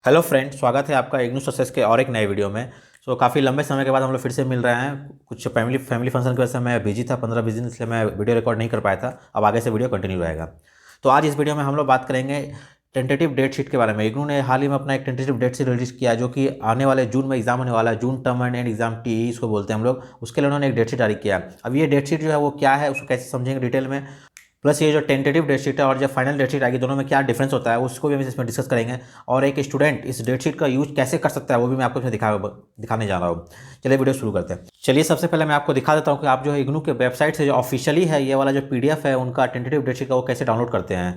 Hello friend, स्वागत है आपका इग्नू सक्सेस के और एक नए वीडियो में। काफ़ी लंबे समय के बाद हम लोग फिर से मिल रहे हैं। कुछ फैमिली फंक्शन की वजह से मैं बिजी था, 15-20 दिन, इसलिए मैं वीडियो रिकॉर्ड नहीं कर पाया था। अब आगे से वीडियो कंटिन्यू रहेगा। तो आज इस वीडियो में हम लोग बात करेंगे टेंटेटिव डेट शीट के बारे में। इग्नू ने हाल ही में अपना एक टेंटेटिव डेट शीट रिलीज किया, जो कि आने वाले जून में एग्जाम होने वाला है। जून टर्म एंड एग्जाम, टी इसको बोलते हैं हम लोग। उसके लिए उन्होंने एक डेट शीट जारी किया। अब ये डेट शीट जो है वो क्या है, उसको कैसे समझेंगे डिटेल में, प्लस ये जो टेंटेटिव डेट शीट है और जो फाइनल डेट शीट आएगी, दोनों में क्या डिफरेंस होता है उसको भी हम इसमें डिस्कस करेंगे। और एक स्टूडेंट इस डेट शीट का यूज कैसे कर सकता है वो भी मैं आपको इसमें दिखाने जा रहा हूँ। चलिए वीडियो शुरू करते हैं। चलिए सबसे पहले मैं आपको दिखा देता हूँ कि आप जो है इग्नू के वेबसाइट से जो ऑफिशियली है ये वाला जो पीडीएफ है उनका टेंटेटिव डेट शीट का, वो कैसे डाउनलोड करते हैं।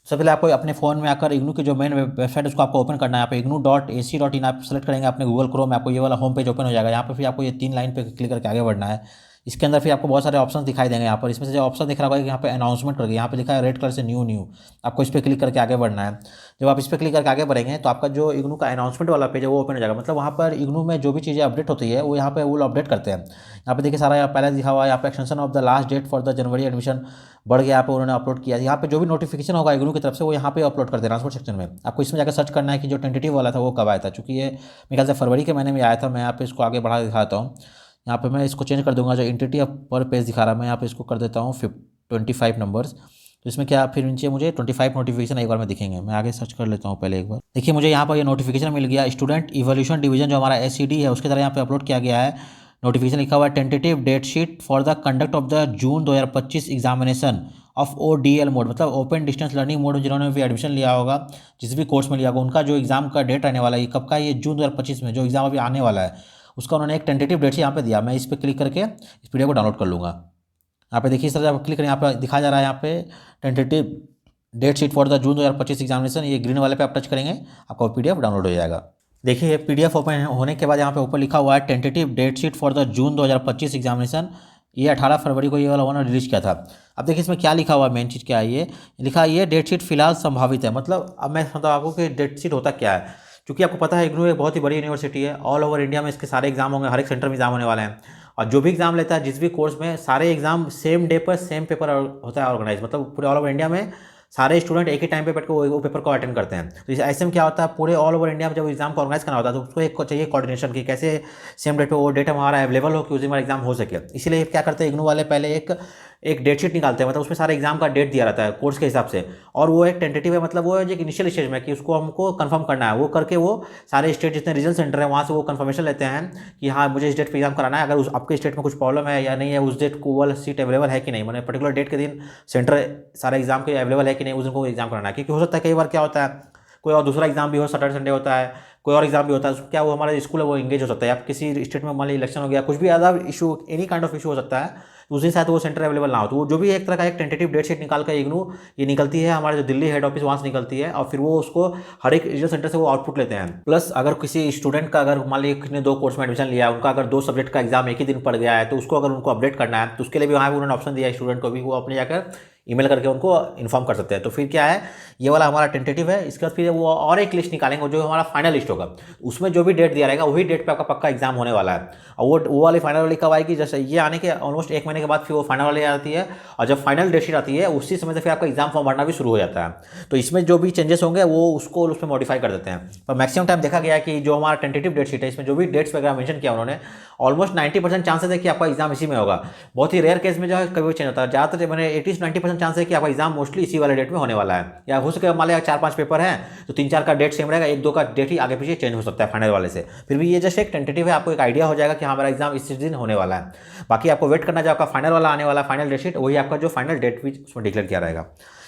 सबसे पहले आपको अपने फ़ोन में आकर इग्नू की जो मेन वेबसाइट है उसको आपको ओपन करना है। यहाँ पे ignu.ac.in आप सेलेक्ट करेंगे अपने गूगल क्रोम में, आपको ये वाला होम पेज ओपन हो जाएगा। यहाँ पे फिर आपको ये 3 लाइन पे क्लिक करके आगे बढ़ना है। इसके अंदर फिर आपको बहुत सारे ऑप्शन दिखाई देंगे। यहाँ पर इसमें से जो ऑप्शन दिख रहा होगा कि यहाँ पे अनाउंसमेंट करके, यहाँ पे लिखा है रेड कलर से न्यू न्यू, आपको इस पर क्लिक करके आगे बढ़ना है। जब आप इस पर क्लिक करके आगे बढ़ेंगे तो आपका जो इग्नू का अनाउंसमेंट वाला पेज है वो ओपन हो जाएगा। मतलब वहाँ पर इग्नू में जो भी चीज़ें अपडेट होती है वो यहाँ पे वो अपडेट करते हैं। यहाँ पे देखिए सारा यहाँ पहले दिखा हुआ है, यहाँ पे extension of the last date for the January admission बढ़ गया, यहाँ पे उन्होंने अपलोड किया। यहाँ पे जो भी नोटिफिकेशन होगा इग्नू की तरफ से वो यहाँ पे अपलोड कर देना ट्रांसपोर्ट सेक्शन में। आपको इसमें जाकर सर्च करना है कि जो टेंटेटिव वाला था वो कब आया था, चूँकि ये मेरे ख्याल से फरवरी के महीने में आया था। मैं यहाँ पे इसको आगे बढ़ा दिखाता हूँ। यहाँ पे मैं इसको चेंज कर दूंगा, जो इंटिटी पर पेज दिखा रहा है मैं यहाँ पे इसको कर देता हूँ 25 नंबर्स। तो इसमें क्या फिर नीचे मुझे 25 नोटिफिकेशन एक बार में दिखेंगे। मैं आगे सर्च कर लेता हूँ पहले एक बार। देखिए मुझे यहाँ पर ये नोटिफिकेशन मिल गया, स्टूडेंट इवोल्यूशन डिवीजन जो हमारा एससीडी है उसके तरह यहाँ पे अपलोड किया गया है। नोटिफिकेशन लिखा हुआ है tentative date sheet for the conduct of the June 2025 examination of ODL mode, मतलब ओपन डिस्टेंस लर्निंग मोड। जिन्होंने भी एडमिशन लिया होगा, जिस भी कोर्स में लिया होगा, उनका जो एग्जाम का डेट रहने वाला है, ये कब का, ये जून 2025 में जो एग्जाम अभी आने वाला है उसका उन्होंने एक टेंटेटिव डेट यहाँ पे दिया। मैं इस पर क्लिक करके इस पीडीएफ को डाउनलोड कर लूँगा। यहाँ पे देखिए इस तरह जब क्लिक करें यहाँ पे दिखा जा रहा है, यहाँ पे tentative date sheet for the June 2025 examination, ये ग्रीन वाले पे आप टच करेंगे आपका पीडीएफ डाउनलोड हो जाएगा। देखिए पीडीएफ ओपन होने के बाद यहाँ पे ऊपर लिखा हुआ है tentative date sheet for the June 2025 examination. ये 18 फरवरी को ये वाला उन्होंने रिलीज किया था। अब देखिए इसमें क्या लिखा हुआ है, मेन चीज़ क्या है, ये लिखा है ये डेट शीट फिलहाल संभावित है। मतलब अब मैं समझता आपको कि डेट शीट होता क्या है। क्योंकि आपको पता है इग्नू एक बहुत ही बड़ी यूनिवर्सिटी है, ऑल ओवर इंडिया में इसके सारे एग्जाम होंगे, हर एक सेंटर में एग्जाम होने वाले हैं। और जो भी एग्जाम लेता है जिस भी कोर्स में, सारे एग्जाम सेम डे पर सेम पेपर होता है ऑर्गेनाइज। मतलब पूरे ऑल ओवर इंडिया में सारे स्टूडेंट एक ही टाइम पे बैठ के वो पेपर को अटेंड करते हैं। तो ऐसे में क्या होता है, पूरे ऑल ओवर इंडिया में जब एग्जाम को ऑर्गेनाइज करना होता है तो उसको एक चाहिए कोऑर्डिनेशन की, कैसे सेम डेट पे वो डेटा हमारा अवेलेबल हो कि उस दिन हमारा एग्जाम हो सके। इसीलिए क्या करते हैं इग्नू वाले, पहले एक डेट शीट निकालते हैं, मतलब उसमें सारे एग्जाम का डेट दिया रहता है कोर्स के हिसाब से। और वो एक टेंटेटिव है, मतलब वो है जो इनिशियल स्टेज में कि उसको हमको कंफर्म करना है। वो करके वो सारे स्टेट जितने रीजनल सेंटर है वहाँ से वो कंफर्मेशन लेते हैं कि हाँ मुझे इस डेट पे एग्जाम कराना है। अगर उस आपके स्टेट में कुछ प्रॉब्लम है या नहीं है, उस डेट को वाला सीट अवेलेबल है कि नहीं, मैंने पर्टिकुलर डेट के दिन सेंटर सारे एग्जाम के अवेलेबल है कि नहीं, उस दिन को एग्जाम कराना है। क्योंकि हो सकता है कई बार क्या होता है, कोई और दूसरा एग्जाम भी हो, सैटरडे संडे होता है, कोई और एग्जाम भी होता है, क्या वो हमारा स्कूल है वो इंगेज हो सकता है। आप किसी स्टेट में मान लीजिए इलेक्शन हो गया, कुछ भी other issue, any kind of issue हो सकता है, तो उस दिन शायद वो सेंटर अवेलेबल ना हो। तो वो जो भी एक तरह का एक टेंटेटिव डेट शीट निकाल कर इग्नू ये निकलती है, हमारे जो दिल्ली हेड ऑफिस वहाँ से निकलती है, और फिर वो उसको हर एक रीजनल सेंटर से वो आउटपुट लेते हैं। प्लस अगर किसी स्टूडेंट का, अगर मान लीजिए किसी ने 2 कोर्स में एडमिशन लिया है, उनका अगर 2 सब्जेक्ट का एग्जाम एक ही दिन पड़ गया है, तो उसको अगर उनको अपडेट करना है तो उसके लिए भी वहाँ उन्होंने ऑप्शन दिया है स्टूडेंट को भी, वो अपने जाकर ईमेल करके उनको इन्फॉर्म कर सकते हैं। तो फिर क्या है, ये वाला हमारा टेंटेटिव है। इसके बाद फिर वो और एक लिस्ट निकालेंगे जो हमारा फाइनल लिस्ट होगा, उसमें जो भी डेट दिया रहेगा वही डेट पे आपका पक्का एग्जाम होने वाला है। और वो वाली फाइनल वाली कब आएगी, जैसे ये आने के ऑलमोस्ट 1 महीने के बाद फिर वो फाइनल वाली आती है। और जब फाइनल डेट शीट आती है उसी समय से फिर आपका एग्जाम फॉर्म भरना भी शुरू हो जाता है। तो इसमें जो भी चेंजेस होंगे वो उसको उसमें मॉडिफाई कर देते हैं। पर मैक्सिमम टाइम देखा गया कि जो हमारा टेंटेटिव डेट शीट है इसमें जो भी डेट्स वगैरह मेंशन किया उन्होंने, ऑलमोस्ट 90% चांसेस है कि आपका एग्जाम इसी में होगा। बहुत ही रेयर केस में जो है कभी चेंज होता है। ज़्यादातर मैंने 80 से 90% चांस है कि आपका एग्जाम मोस्टली इसी वाले डेट में होने वाला है। या हो सके मान लिया 4-5 पेपर हैं तो 3-4 का डेट सेम रहेगा, 1-2 का डेट ही आगे पीछे चेंज हो सकता है फाइनल वाले से। फिर भी ये जस्ट एक टेंटेटिव है, आपको एक आइडिया हो जाएगा कि हमारा एग्जाम इस दिन होने वाला है। बाकी आपको वेट करना, जो आपका फाइनल वाला आने वाला फाइनल डेट शीट, वही आपका जो फाइनल डेट भी उसमें डिक्लेयर किया रहेगा।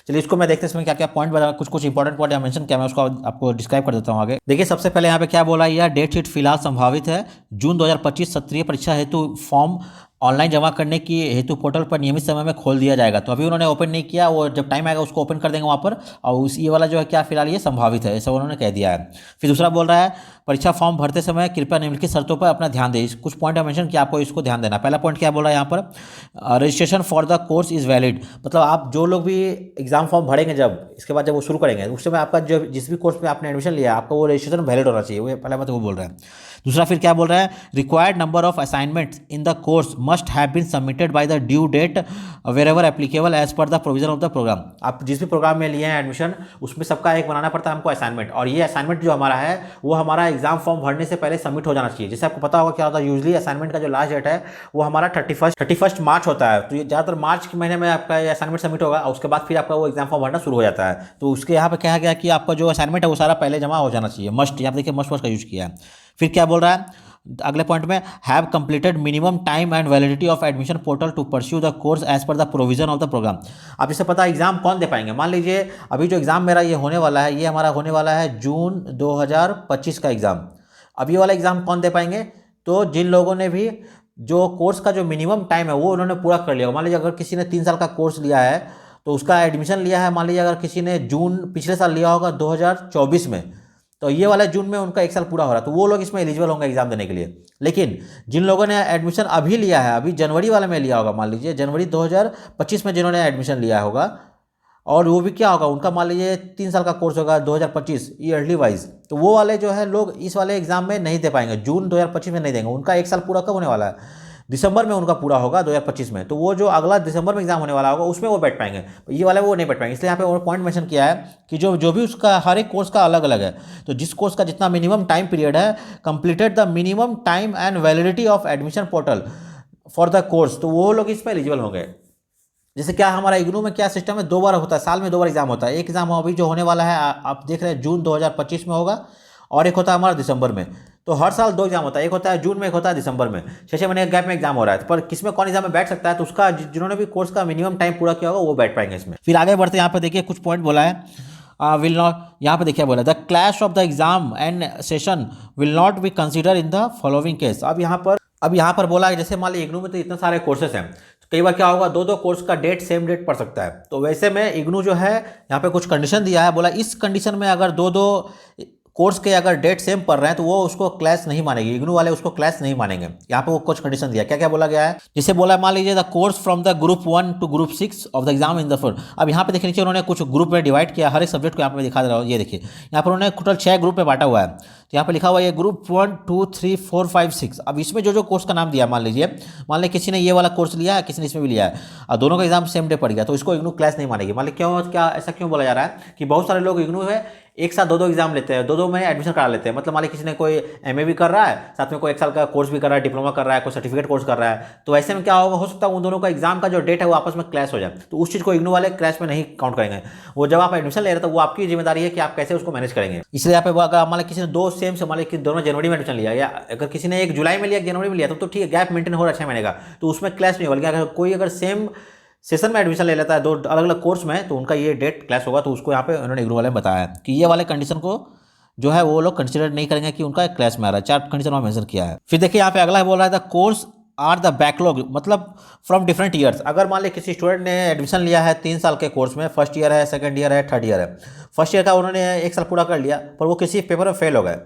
चलिए इसको मैं देखते हैं इसमें क्या क्या पॉइंट बता, कुछ इंपॉर्टेंट पॉइंट यहाँ मेंशन किया, मैं उसको आपको डिस्क्राइब कर देता हूँ आगे। देखिए सबसे पहले यहाँ पे क्या बोला, यह डेट शीट फिलहाल संभावित है। जून 2025 सत्रीय परीक्षा हेतु फॉर्म ऑनलाइन जमा करने की हेतु पोर्टल पर नियमित समय में खोल दिया जाएगा। तो अभी उन्होंने ओपन नहीं किया, वो जब टाइम आएगा उसको ओपन कर देंगे वहाँ पर। और उस ये वाला जो है क्या फिलहाल ये संभावित है, ऐसा उन्होंने कह दिया है। फिर दूसरा बोल रहा है परीक्षा फॉर्म भरते समय कृपया निम्नलिखित शर्तों पर अपना ध्यान दें। कुछ पॉइंट मेंशन किया, आपको इसको ध्यान देना। पहला पॉइंट क्या बोल रहा है यहाँ पर, registration for the course is valid, मतलब आप जो लोग भी एग्जाम फॉर्म भरेंगे जब इसके बाद जब वो शुरू करेंगे उस समय आपका जो जिस भी कोर्स में आपने एडमिशन लिया आपका वो रजिस्ट्रेशन वैलिड होना चाहिए, वो पहला बात वो बोल रहा है। दूसरा फिर क्या बोल रहा है, required number of assignments in the course must have been submitted by the due date wherever applicable as per the provision of the program. आप जिस भी प्रोग्राम में लिए हैं एडमिशन उसमें सबका एक बनाना पड़ता है हमको असाइनमेंट, और ये असाइनमेंट जो हमारा है वो हमारा एग्जाम फॉर्म भरने से पहले सबमिट हो जाना चाहिए। जैसे आपको पता होगा क्या होता है, यूजली असाइनमेंट का जो लास्ट डेट है वो हमारा 31 मार्च होता है, तो ये ज़्यादातर मार्च के महीने में आपका असाइनमेंट सबमिट होगा और उसके बाद फिर आपका वो एग्जाम फॉर्म भरना शुरू हो जाता है। तो उसके यहाँ पे कहा गया कि आपका जो असाइनमेंट है वो सारा पहले जमा हो जाना चाहिए, मस्ट। यहाँ पे देखिए मस्ट वर्ड का यूज किया है। फिर क्या बोल रहा है अगले पॉइंट में, have completed minimum time and validity of admission portal to pursue the course as per the provision of the program. आप जैसे पता है एग्जाम कौन दे पाएंगे, मान लीजिए अभी जो एग्जाम मेरा ये होने वाला है, ये हमारा होने वाला है जून 2025 का एग्जाम। अब ये वाला एग्जाम कौन दे पाएंगे, तो जिन लोगों ने भी जो कोर्स का जो मिनिमम टाइम है वो उन्होंने पूरा कर लिया। मान लीजिए अगर किसी ने 3 साल का कोर्स लिया है तो उसका एडमिशन लिया है, मान लीजिए अगर किसी ने जून पिछले साल लिया होगा 2024 में, तो ये वाला जून में उनका 1 साल पूरा हो रहा है, तो वो लोग इसमें एलिजिबल होंगे एग्जाम देने के लिए। लेकिन जिन लोगों ने एडमिशन अभी लिया है, अभी जनवरी वाले में लिया होगा, मान लीजिए जनवरी 2025 में जिन्होंने एडमिशन लिया होगा, और वो भी क्या होगा उनका मान लीजिए 3 साल का कोर्स होगा 2025 ईयरली वाइज, तो वो वाले जो है लोग इस वाले एग्जाम में नहीं दे पाएंगे, जून 2025 में नहीं देंगे। उनका 1 साल पूरा कब होने वाला है, दिसंबर में उनका पूरा होगा 2025 में, तो वो जो अगला दिसंबर में एग्जाम होने वाला होगा उसमें वो बैठ पाएंगे, ये वाले वो नहीं बैठ पाएंगे। इसलिए यहाँ पे और पॉइंट मेंशन किया है कि जो भी उसका हर एक कोर्स का अलग अलग है, तो जिस कोर्स का जितना मिनिमम टाइम पीरियड है, completed the minimum time and validity of admission portal for the course, तो वो लोग इस पर एलिजिबल होंगे। जैसे क्या हमारा इग्नू में क्या सिस्टम है, 2 बार होता है, साल में 2 बार एग्जाम होता है। एक एग्जाम अभी जो होने वाला है आप देख रहे हैं जून 2025 में होगा, और एक होता है हमारा दिसंबर में। तो हर साल 2 एग्जाम होता है, एक होता है जून में, एक होता है दिसंबर में, 6 महीने के गैप में एग्जाम हो रहा है। पर किस में कौन एग्जाम में बैठ सकता है, तो उसका जिन्होंने भी कोर्स का मिनिमम टाइम पूरा किया होगा वो बैठ पाएंगे इसमें। फिर आगे बढ़ते यहाँ पे देखिए कुछ पॉइंट बोला है, विल नॉट, यहाँ पे देखिए बोला the clash of the exam and session will not be consider in the following case. अब यहाँ पर बोला है, जैसे मान लीजिए इग्नू में तो इतने सारे कोर्सेस हैं, तो कई बार क्या होगा 2 कोर्स का डेट सेम डेट पड़ सकता है। तो वैसे में इग्नू जो है यहाँ पे कुछ कंडीशन दिया है, बोला इस कंडीशन में अगर 2 कोर्स के अगर डेट सेम पढ़ रहे हैं तो वो उसको क्लास नहीं मानेगी, इग्नू वाले उसको क्लास नहीं मानेंगे। यहाँ पे वो कुछ कंडीशन दिया, क्या क्या बोला गया है, जैसे बोला मान लीजिए the course from the group 1 to group 6 of the exam in the full. अब यहाँ पे देखिए नीचे उन्होंने कुछ ग्रुप में डिवाइड किया, हर एक सब्जेक्ट को यहाँ पे दिखा दे रहा हूँ, ये देखिए यहाँ पर उन्होंने टोटल 6 ग्रुप में बांटा हुआ है। तो यहाँ पे लिखा हुआ है ग्रुप 1 2 3 4 5 6। अब इसमें जो कोर्स का नाम दिया, मान लीजिए किसी ने ये वाला कोर्स लिया है, किसी ने इसमें भी लिया है, और दोनों का एग्जाम सेम डे पड़ गया, तो इसको इग्नू क्लास नहीं मानेगी। मान लीजिए क्या ऐसा क्यों बोला जा रहा है कि बहुत सारे लोग इग्नू है एक साथ 2 एग्जाम लेते हैं, 2 में एडमिशन करा लेते हैं। मतलब मान लीजिए किसी ने कोई एमए भी कर रहा है, साथ में कोई 1 साल का कोर्स भी कर रहा है, डिप्लोमा कर रहा है, कोई सर्टिफिकेट कोर्स कर रहा है, तो ऐसे में क्या होगा, हो सकता है उन दोनों का एग्जाम का जो डेट है वो आपस में क्लैश हो जाए, तो उस चीज़ को इग्नू वाले क्लैश में नहीं काउंट करेंगे। वो जब आप एडमिशन ले रहे हैं तो वो आपकी जिम्मेदारी है कि आप कैसे उसको मैनेज करेंगे। इसलिए यहाँ पे अगर मान लीजिए किसी ने 2 सेम से, मान लीजिए दोनों जनवरी में एडमिशन लिया, या अगर किसी ने 1 जुलाई में लिया 1 जनवरी में लिया, तो ठीक है, गैप मेंटेन हो रहा है 6 महीने का, तो उसमें क्लैश नहीं होगा। अगर कोई सेम सेशन में एडमिशन ले लेता है 2 अलग अलग कोर्स में, तो उनका ये डेट क्लैश होगा, तो उसको यहाँ पे उन्होंने इग्नू वाले में बताया कि ये वाले कंडीशन को जो है वो लोग कंसिडर नहीं करेंगे कि उनका क्लैश में आ रहा है। 4 कंडीशन में मेंशन किया है। फिर देखिए यहाँ पे अगला बोल रहा है the course are the backlog, मतलब फ्रॉम डिफरेंट ईयर्स। अगर मान लीजिए किसी स्टूडेंट ने एडमिशन लिया है 3 साल के कोर्स में, फर्स्ट ईयर है, सेकंड ईयर है, थर्ड ईयर है। फर्स्ट ईयर का उन्होंने 1 साल पूरा कर लिया, पर वो किसी पेपर में फेल हो गए।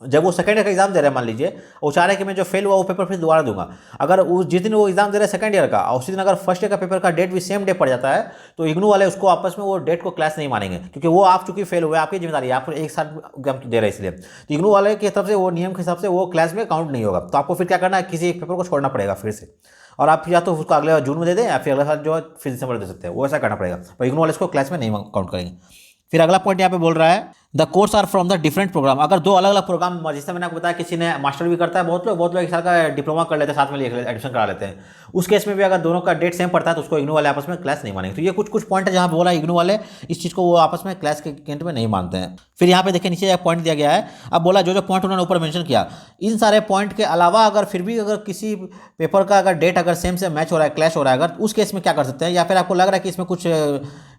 जब वो सेकंड ईयर का एग्जाम दे रहे हैं, मान लीजिए वो चाह रहे हैं कि मैं जो फेल हुआ वो पेपर फिर दोबारा दूंगा। अगर जिस दिन वो एग्जाम दे रहे हैं सेकंड ईयर का, और उसी दिन अगर फर्स्ट ईयर का पेपर का डेट भी सेम डे पड़ जाता है, तो इग्नू वाले उसको आपस में वो डेट को क्लास नहीं मानेंगे, क्योंकि वो आप चूंकि फेल हुए, आपकी जिम्मेदारी है, आप 1 साल एग्जाम दे रहे हैं, इसलिए तो इग्नू वाले की तरफ से वो नियम के हिसाब से वो क्लास में काउंट नहीं होगा। तो आपको फिर क्या करना है, किसी एक पेपर को छोड़ना पड़ेगा फिर से, और आप या तो उसको अगले जून में दे दें, या फिर अगले साल जो फिर दिसंबर दे सकते हैं, वो ऐसा करना पड़ेगा। पर इग्नू वाले इसको क्लास में नहीं काउंट करेंगे। फिर अगला पॉइंट यहाँ पे बोल रहा है the course are from the different program. अगर 2 अलग अलग प्रोग्राम, जैसे मैंने आपको बताया किसी ने मास्टर भी करता है, बहुत लोग 1 साल का डिप्लोमा कर लेते हैं, साथ में एडमिशन करा लेते हैं, उस केस में भी अगर दोनों का डेट सेम पड़ता है तो उसको इग्नू वाले आपस में क्लास नहीं मानेंगे। तो ये कुछ पॉइंट है जहाँ बोला इग्नू वाले इस चीज़ को वो आपस में क्लास के केंट में नहीं मानते हैं। फिर यहाँ पे देखिए नीचे एक पॉइंट दिया गया है। अब बोला जो पॉइंट उन्होंने ऊपर मेंशन किया, इन सारे पॉइंट के अलावा अगर फिर भी अगर किसी पेपर का अगर डेट अगर सेम से मैच हो रहा है, क्लैश हो रहा है, अगर उस केस में क्या कर सकते हैं, या फिर आपको लग रहा है कि इसमें कुछ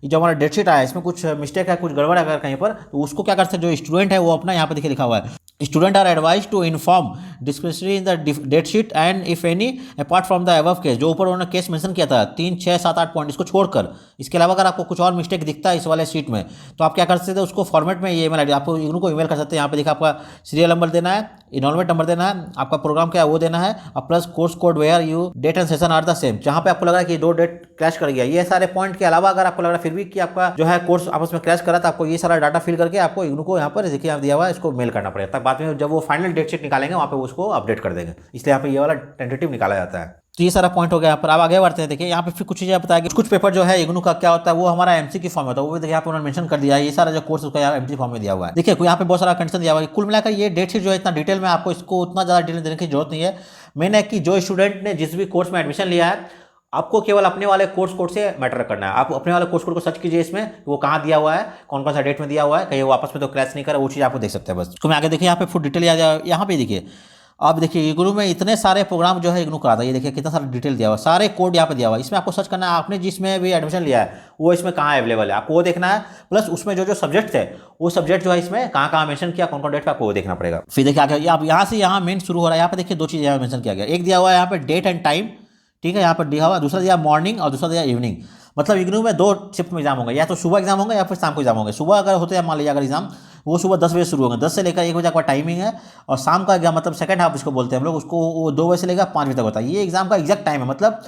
जो हमारा डेटशीट आया है इसमें कुछ मिस्टेक है, कुछ गड़बड़ है अगर कहीं पर, तो उसको क्या कर सकते हैं, जो स्टूडेंट है वो अपना यहाँ पे देखिए लिखा हुआ है student are advise to inform discrepancy in the date sheet and if any apart from the above case, जो ऊपर उन्होंने केस मेंशन किया था 3, 6, 7, 8 पॉइंट, इसको छोड़कर इसके अलावा अगर आपको कुछ और मिस्टेक दिखता है इस वाले शीट में, तो आप क्या कर सकते हैं, उसको फॉर्मेट में ये ईमेल आईडी आपको इग्नू को ईमेल कर सकते हैं। यहाँ पे देखा आपका सीरियल नंबर देना है, इनरोलमेंट नंबर देना है, आपका प्रोग्राम क्या है वो देना है, और plus course code where you date and session are the same. जहाँ पे आपको लग रहा है कि 2 डेट क्रैश कर गया, ये सारे पॉइंट के अलावा अगर आपको लग रहा है फिर भी कि आपका जो है कोर्स आपस में क्रैश करा, तो आपको ये सारा डाटा फिल करके आपको इग्नू को यहाँ पर देखिए यहाँ दिया हुआ है, इसको मेल करना पड़ेगा। तब बाद में जब वो फाइनल डेट शीट निकालेंगे वहाँ पे उसको अपडेट कर देंगे, इसलिए यहाँ पे ये वाला टेंटेटिव निकाला जाता है। तो ये सारा पॉइंट हो गया यहाँ पर। अब आगे बढ़ते हैं। देखिए यहाँ पे फिर कुछ चीज़ें बताया कि कुछ पेपर जो है इग्नू का क्या होता है, वो हमारा एमसी की फॉर्म होता है, वो भी देखिए यहाँ पे उन्होंने मेंशन कर दिया है। ये सारा जो कोर्स उसका यहाँ एमसी फॉर्म में दिया हुआ है। देखिए यहाँ पे बहुत सारा कंडीशन दिया हुआ है। कुल मिलाकर ये डेट शीट जो है इतना डिटेल में आपको इसको उतना ज़्यादा डिटेल देने की जरूरत नहीं है। मेन है कि जो स्टूडेंट ने जिस भी कोर्स में एडमिशन लिया है, आपको केवल अपने वाले कोर्स कोड से मैटर करना है। आप अपने वाले कोर्स कोड को सर्च कीजिए, इसमें वो कहाँ दिया हुआ है, कौन कौन सा डेट में दिया हुआ है, कहीं वो आपस में तो क्रैश नहीं करे, वो चीज़ आपको देख सकते हैं बस। तो मैं आगे देखिए यहाँ पे फुल डिटेल यहाँ पे देखिए। अब देखिए इग्नू में इतने सारे प्रोग्राम जो है इग्नू कराता है, ये देखिए कितना सारा डिटेल दिया हुआ है, सारे कोड यहाँ पे दिया हुआ है। इसमें आपको सर्च करना है, आपने जिसमें भी एडमिशन लिया है वो इसमें कहाँ अवेलेबल है, आपको वो देखना है। प्लस उसमें जो सब्जेक्ट थे वो सब्जेक्ट जो है इसमें कहाँ कहाँ मेंशन किया, कौन कौन डेट पे, आपको वो देखना पड़ेगा। फिर देखिए आगे आप यहाँ से यहाँ मेन शुरू हो रहा है। यहाँ पे देखिए 2 चीज़ यहाँ मेंशन किया गया, एक दिया हुआ है यहाँ पे डेट एंड टाइम, ठीक है, यहाँ पर दिया हुआ, दूसरा दिया मॉर्निंग और दूसरा दिया इवनिंग। मतलब इग्नू में 2 शिफ्ट में एग्जाम होंगे, या तो सुबह एग्जाम होंगे या फिर शाम को एग्जाम होंगे। सुबह अगर होते हैं मान लीजिए अगर एग्जाम, वो सुबह 10 बजे शुरू होंगे, 10 से लेकर 1 बजे का टाइमिंग है। और शाम का एग्जाम मतलब सेकंड हाफ इसको बोलते हैं हम लोग, उसको वो 2 बजे से लेकर 5 बजे तक होता है। ये एग्जाम का एग्जैक्ट टाइम है, मतलब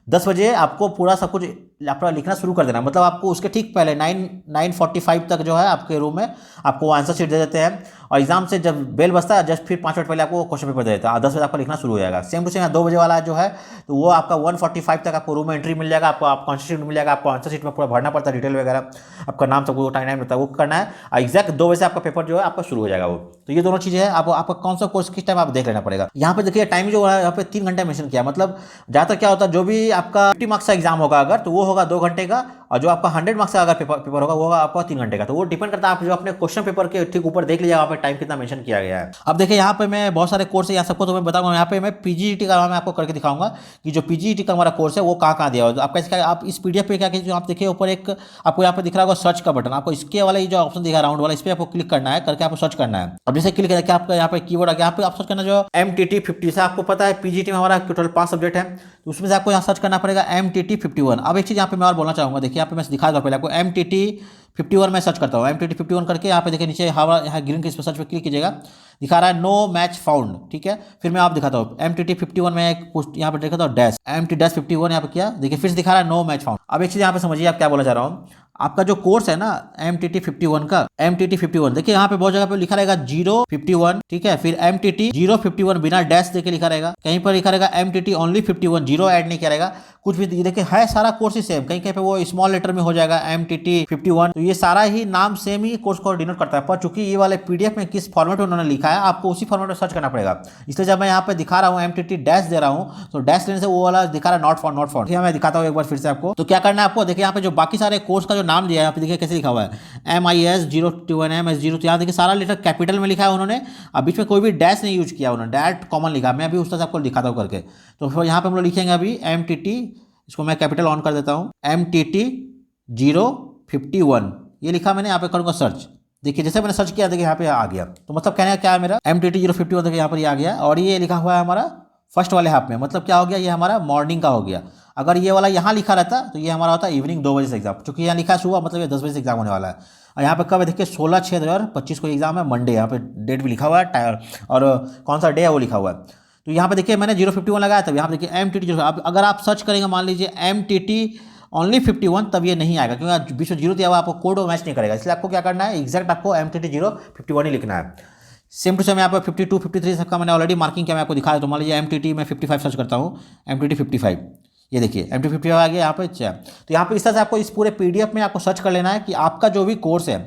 10 बजे आपको पूरा सब कुछ अपना लिखना शुरू कर देना। मतलब आपको उसके ठीक पहले 9:45 तक जो है आपके रूम में आपको आंसर शीट दे देते हैं, और एग्जाम से जब बेल बजता है जस्ट फिर 5 मिनट पहले आपको क्वेश्चन पेपर दे देता है। 10 बजे आपका लिखना शुरू हो जाएगा। सेम टू सेम 2 बजे वाला जो है तो वो आपका 1:45 तक आपको रूम में एंट्री मिल जाएगा, आपको आंसर शीट मिल जाएगा। आपको आंसर शीट में पूरा भरना पड़ता है, डिटेल वगैरह, आपका नाम सब टाइम रहता है, वो करना है। और एग्जैक्ट 2 बजे से आपका पेपर जो है आपका शुरू हो जाएगा वो। तो ये दोनों चीज़ें हैं, आपका कौन सा कोर्स किस टाइम आप देख लेना पड़ेगा। यहाँ पे देखिए टाइम जो है यहाँ पे 3 घंटे मेंशन किया। मतलब ज़्यादातर क्या होता है, जो भी आपका 50 मार्क्स का एग्जाम होगा अगर, तो वो होगा 2 घंटे का, और जो आपका 100 मार्क्स का अगर पेपर होगा वो होगा आपका 3 घंटे का। तो वो डिपेंड करता है, आप जो अपने क्वेश्चन पेपर के ठीक ऊपर देख लीजिए वहाँ पे टाइम कितना मेंशन किया गया है। अब देखिए यहाँ पे मैं बहुत सारे कोर्स है, यहाँ सबको तो मैं बताऊंगा। यहाँ पे मैं पीजीईटी का मैं आपको करके दिखाऊंगा कि जो पीजीईटी का हमारा कोर्स है वो कहाँ दिया हुआ है। आपका इसका आप इस पीडीएफ पे क्या कीजिए, जो आप देखिए ऊपर एक आपको यहाँ पे दिख रहा होगा सर्च का बटन, आपको इसके वाला ये जो ऑप्शन दिखा राउंड वाला, इस पर आपको क्लिक करना है, करके आपको सर्च करना है। अब जैसे क्लिक करके आपका यहाँ पे कीवर्ड आ गया, यहाँ पे आप सर्च करना जो MTT50 से, आपको पता है पीजीटी में हमारा टोटल 5 सब्जेक्ट है, तो उसमें से आपको यहाँ सर्च करना पड़ेगा MTT51। अब एक चीज़ यहाँ पे मैं और बोलना चाहूँगा, देखिए यहाँ पे मैं दिखा दूँगा पहले आपको MTT51 में सर्च करता हूँ। MTT51 करके यहाँ पे देखिए नीचे हमारा यहाँ ग्रीन के इस पर सर्च पे क्लिक कीजिएगा, दिखा रहा है नो मैच फाउंड, ठीक है। फिर मैं आप दिखाता हूँ MTT51 में एक पोस्ट यहाँ पे दिखाता हूँ डैश MT-51 यहाँ पे किया, देखिए फिर से दिखा रहा है नो मैच फाउंड। अब एक चीज़ यहाँ पे समझिए आप क्या बोला जा रहा हूँ। आपका जो कोर्स है ना MTT51 का, MTT51 देखिए यहाँ पे बहुत जगह पे लिखा रहेगा 051, ठीक है, फिर MTT 051 बिना डैश देके लिखा रहेगा, कहीं पर लिखा रहेगा MTT ओनली 51, 0 ऐड नहीं किया रहेगा, कुछ भी देखिए है सारा कोर्स ही सेम, कहीं कहीं पे वो स्मॉल लेटर में हो जाएगा MTT51। तो ये सारा ही नाम सेम ही कोर्स को डिनोट करता है, पर चूंकि ये वाले पीडीएफ में किस फॉर्मेट में उन्होंने लिखा है आपको उसी फॉर्मेट में सर्च करना पड़ेगा। इसलिए जब मैं यहाँ पे दिखा रहा हूँ MTT डैश दे रहा हूँ, तो डैश लेने से वो वाला दिखा रहा है नॉट फाउंड। मैं दिखाता हूँ एक बार फिर से आपको। तो क्या करना है आपको, देखिए यहाँ पे जो बाकी सारे कोर्स का जो नाम दिया है यहाँ पे देखिए कैसे लिखा हुआ है MIS 021 MS0, तो यहाँ देखिए सारा लेटर कैपिटल में लिखा है उन्होंने, अब बीच में कोई भी डैश नहीं यूज किया उन्होंने, डायरेक्ट कॉमन लिखा। मैं अभी उस तरह से आपको दिखाता हूँ करके। तो फिर यहाँ पे हम लोग लिखेंगे अभी MTT, इसको मैं कैपिटल ऑन कर देता हूँ, MTT 051 ये लिखा मैंने, यहाँ पे करूँगा सर्च। देखिए जैसे मैंने सर्च किया देखिए यहाँ पे आ गया। तो मतलब कहने का क्या है मेरा MTT 051 देखिए यहाँ पर ये आ गया, और ये लिखा हुआ है हमारा फर्स्ट वाले हाफ में। मतलब क्या हो गया, ये हमारा मॉर्निंग का हो गया। अगर ये वाला यहाँ लिखा रहता तो ये हमारा होता इवनिंग 2 बजे से एग्जाम, चूँकि यहाँ लिखा सुबह, मतलब ये 10 बजे से एग्जाम होने वाला है। और यहाँ पे कब है देखिए 16/6/2025 को एग्जाम है, मंडे, यहाँ पे डेट भी लिखा हुआ है और कौन सा डे है वो लिखा हुआ है। तो यहाँ पे देखिए मैंने 051 लगाया, तब यहाँ पे देखिए MTT 0, अगर आप सर्च करेंगे मान लीजिए MTT ओनली 51 तब ये नहीं आएगा, क्योंकि बीच में 0 दिया हुआ आपको कोड मैच नहीं करेगा। इसलिए आपको क्या करना है, एग्जैक्ट आपको MTT 051 ही लिखना है। सेम टू सेम यहाँ पर 52 53 सबका मैंने ऑलरेडी मार्किंग किया, मैं आपको दिखाया। तो मान लीजिए MTT में 55 सर्च करता हूँ, MTT 55, ये देखिए MT55 आ गया यहाँ पे। अच्छा, तो यहाँ पे इस तरह से आपको इस पूरे पीडीएफ में आपको सर्च कर लेना है कि आपका जो भी कोर्स है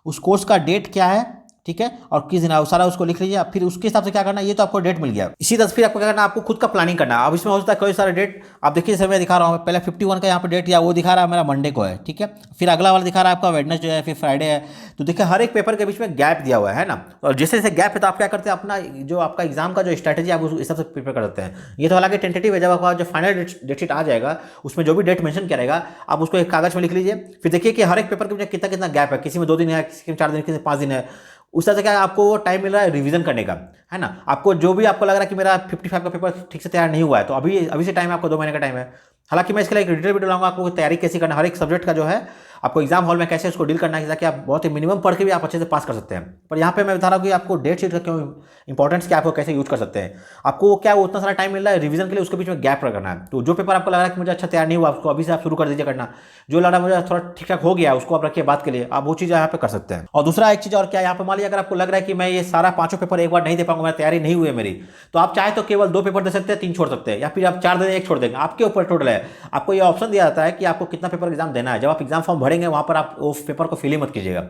उस कोर्स का डेट क्या है, ठीक है, और किस दिन है, सारा उसको लिख लीजिए। फिर उसके हिसाब से क्या करना है, ये तो आपको डेट मिल गया। इसी तरह फिर आपको क्या करना है, आपको खुद का प्लानिंग करना है। अब इसमें हो सकता है कोई सारे डेट आप देखिए, जैसे मैं दिखा रहा हूँ पहले 51 का यहाँ पे डेट या वो दिखा रहा है मेरा मंडे को है, ठीक है। फिर अगला वाला दिखा रहा है आपका वेडनेसडे है, फिर फ्राइडे है। तो देखिए हर एक पेपर के बीच में गैप दिया हुआ है ना, और जैसे जैसे गैप है तो आप क्या करते हैं, अपना जो आपका एग्जाम का जो स्ट्रैटेजी आप उस हिसाब से प्रिपेयर कर देते हैं। ये तो हालांकि टेंटेटिव है, जब आपका जो फाइनल डेट शीट आ जाएगा उसमें जो भी डेट मेंशन किया रहेगा आप उसको एक कागज में लिख लीजिए। फिर देखिए कि हर एक पेपर के बीच कितना कितना गैप है, किसी में 2 दिन है, किसी में 4 दिन, किसी में 5 दिन है। उस तरह से क्या आपको वो टाइम मिल रहा है रिवीजन करने का, है ना। आपको जो भी आपको लग रहा है कि मेरा 55 का पेपर ठीक से तैयार नहीं हुआ है, तो अभी से टाइम है आपको, 2 महीने का टाइम है। हालांकि मैं इसके लिए एक डिटेल वीडियो लाऊंगा, आपको तैयारी कैसे करना, हर एक सब्जेक्ट का जो है आपको एग्जाम हॉल में कैसे उसको डील करना है, ताकि आप बहुत ही मिनिमम पढ़ के भी आप अच्छे से पास कर सकते हैं। पर यहाँ पे मैं बता रहा हूँ कि आपको डेट शीट का क्यों इंपॉर्टेंस क्या, आपको कैसे यूज कर सकते हैं। आपको क्या उतना सारा टाइम मिल रहा है रिवीजन के लिए, उसके बीच में गैप करना है। तो जो पेपर आपको लग रहा है कि मुझे अच्छा तैयार नहीं हुआ, उसको अभी से आप शुरू कर दीजिए करना। जो लग रहा है मुझे थोड़ा ठीक ठाक हो गया, उसको आप रखिए बात के लिए, आप वो चीज़ यहाँ पे कर सकते हैं। और दूसरा एक चीज़ और क्या, यहाँ पे मान लीजिए अगर आपको लग रहा है कि मैं ये सारा 5 पेपर एक बार नहीं दे पाऊंगा, मेरी तैयारी नहीं हुई है मेरी, तो आप चाहे तो केवल 2 पेपर दे सकते हैं, 3 छोड़ सकते हैं, या फिर आप 4 दे दें, 1 छोड़ देंगे, आपके ऊपर टोटल है। आपको ये ऑप्शन दिया जाता है कि आपको कितना पेपर एग्जाम देना है। जब आप एग्जाम फॉर्म भरेंगे वहां पर आप वो पेपर को फिल ही मत कीजिएगा,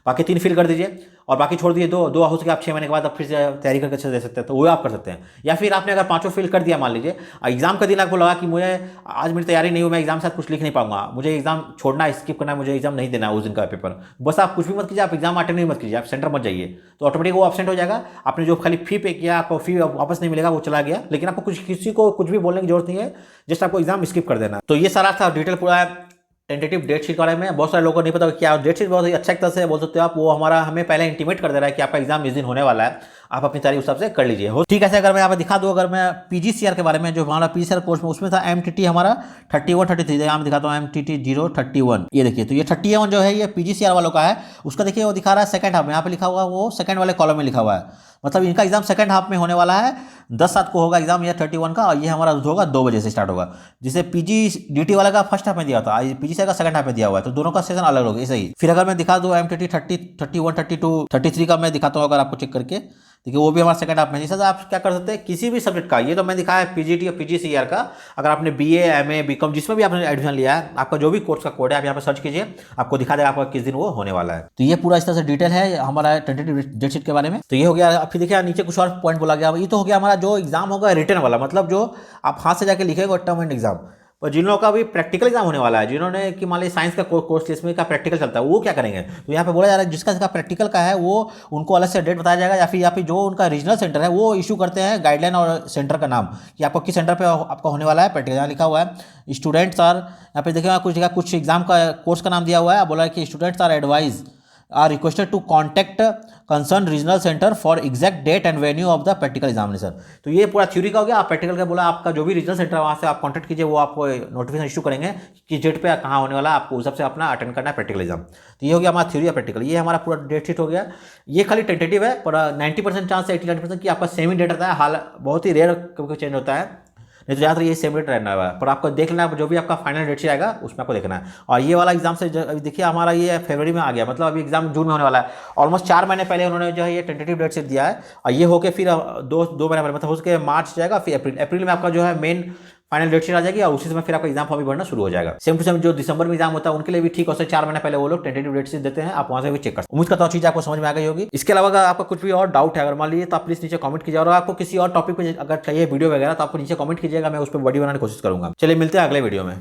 बाकी 3 फिल कर दीजिए और बाकी छोड़ दिए 2 हो सके आप 6 महीने के बाद आप फिर से तैयारी करके अच्छे दे सकते हैं, तो वो आप कर सकते हैं। या फिर आपने अगर 5 फिल कर दिया, मान लीजिए एग्जाम का दिन आपको लगा कि मुझे आज मेरी तैयारी नहीं हुई, मैं एग्जाम के साथ कुछ लिख नहीं पाऊंगा, मुझे एग्जाम छोड़ना, स्किप करना, मुझे एग्जाम नहीं देना उस दिन का पेपर, बस आप कुछ भी मत कीजिए, आप एग्जाम अटेंड नहीं मत कीजिए, आप सेंटर मत जाइए, तो ऑटोमेटिक वो एब्सेंट हो जाएगा। आपने जो खाली फी पे किया, आपको फी वापस नहीं मिलेगा, वो चला गया, लेकिन आपको किसी को कुछ भी बोलने की जरूरत नहीं है, जस्ट आपको एग्जाम स्किप कर देना। तो ये सारा था डिटेल पूरा टेंटेटिव डेट शीट के बारे में। बहुत सारे लोगों को नहीं पता क्या डेट शीट, बहुत ही अच्छा एक तरह से बोल सकते हो आप, वो हमें पहले इंटीमेट कर दे रहा है कि आपका एग्जाम इस दिन होने वाला है, आप अपनी तैयारी उस हिसाब से कर लीजिए। हो ठीक है। अगर मैं यहाँ पे दिखा दूँ, अगर मैं पीजीसीआर के बारे में, जो हमारा पीजीसीआर कोर्स में उसमें था एमटीटी हमारा 31 33, यहाँ दिखाता हूँ एमटीटी 031, ये देखिए, तो ये 31 जो है ये पीजीसीआर वालों का है। उसका देखिए वो दिखा रहा है सेकंड हाफ में, यहाँ पे लिखा हुआ है, वो सेकंड वाले कॉलम में लिखा हुआ है, मतलब इनका एग्जाम सेकंड हाफ में होने वाला है, 10/7 को होगा एग्जाम, ये 31 का, और ये हमारा होगा 2 बजे से स्टार्ट होगा। जिसे पीजीडीटी वाला का फर्स्ट हाफ में दिया था, पीजीसीआर का सेकंड हाफ में दिया हुआ है, तो दोनों का सेशन अलग होगा, ऐसे ही। फिर अगर मैं दिखा दूँ एमटीटी 30 31 32 33 का मैं दिखाता हूँ, अगर आपको चेक करके देखिए, वो भी हमारा सेकंड हाफ में। जैसे आप क्या कर सकते हैं, किसी भी सब्जेक्ट का, ये तो मैं दिखाया है पीजीटी और पीजीसीआर का, अगर आपने बीए एमए बीकॉम जिसमें भी आपने एडमिशन लिया है, आपका जो भी कोर्स का कोड है, आप यहाँ पे सर्च कीजिए, आपको दिखा देगा आपका किस दिन वो होने वाला है। तो ये पूरा इस तरह से डिटेल है हमारा टेंटेटिव डेट शीट के बारे में। तो ये हो गया। फिर देखिए नीचे कुछ और पॉइंट बोला गया, ये तो हो गया हमारा जो एग्जाम होगा रिटर्न वाला, मतलब जो आप हाथ से जाके लिखेगा टर्म एंड एग्जाम। और जिन लोगों का भी प्रैक्टिकल एग्जाम होने वाला है, जिन्होंने कि मान लीजिए साइंस का कोर्स इसमें का प्रैक्टिकल चलता है, वो क्या करेंगे, तो यहाँ पे बोला जा रहा है जिसका प्रैक्टिकल का है वो उनको अलग से डेट बताया जाएगा, या फिर यहाँ पे जो उनका रीजनल सेंटर है वो इशू करते हैं गाइडलाइन और सेंटर का नाम, कि आपको किस सेंटर पे आपका होने वाला है प्रैक्टिकल। यहाँ लिखा हुआ है स्टूडेंट्स आर, यहाँ पे देखिएगा कुछ एग्जाम का कोर्स का नाम दिया हुआ है, बोला है कि students are advise are requested to contact concerned regional center for exact date and venue of the practical examination। तो ये पूरा थ्योरी का हो गया। आप प्रैक्टिकल का बोला, आपका जो भी रीजनल सेंटर है वहाँ से आप कांटेक्ट कीजिए, वो आपको नोटिफिकेशन इशू करेंगे कि डेट पे कहाँ होने वाला है, आपको उस सबसे अपना अटेंड करना है प्रैक्टिकल एग्जाम। तो ये हो गया हमारा थ्योरी या प्रैक्टिकल, ये हमारा पूरा डेट शीट हो गया। ये खाली टेंटेटिव है, पर 90% चांस है, 89% कि आपका सेम ही डेट रहता है, हाल बहुत ही रेयर कभी चेंज होता है, नहीं तो ज़्यादातर ये सेम डेट रहना है। पर आपको देख लेना है, जो भी आपका फाइनल डेट शीट आएगा उसमें आपको देखना है। और ये वाला एग्जाम से अभी देखिए हमारा ये फरवरी में आ गया, मतलब अभी एग्जाम जून में होने वाला है। ऑलमोस्ट 4 महीने पहले उन्होंने जो है ये टेंटेटिव डेट शीट दिया है, और ये होकर फिर 2 महीने पहले, मतलब हो सके मार्च जाएगा, फिर अप्रैल में आपका जो है मेन फाइनल डेट शीट आ जाएगी, और उसी समय फिर आपका एग्जाम फॉर्म भी भरना शुरू हो जाएगा। सेम टू सेम जो दिसंबर में एग्जाम होता है उनके लिए भी ठीक, और 4 महीने पहले वो लोग टेंटेटिव डेट शीट देते हैं, आप वहां से भी चेक कर सकते हैं। उम्मीद करता हूँ चीज़ आपको समझ में आ गई होगी। इसके अलावा अगर आपका कुछ भी और डाउट है, अगर मान लीजिए, तो आप प्लीज नीचे कमेंट कीजिए, और आपको किसी और टॉपिक पे अगर चाहिए वीडियो वगैरह, तो आपको नीचे कमेंट कीजिएगा, मैं उस पर वीडियो बनाने की कोशिश करूंगा। चलिए मिलते हैं अगले वीडियो में।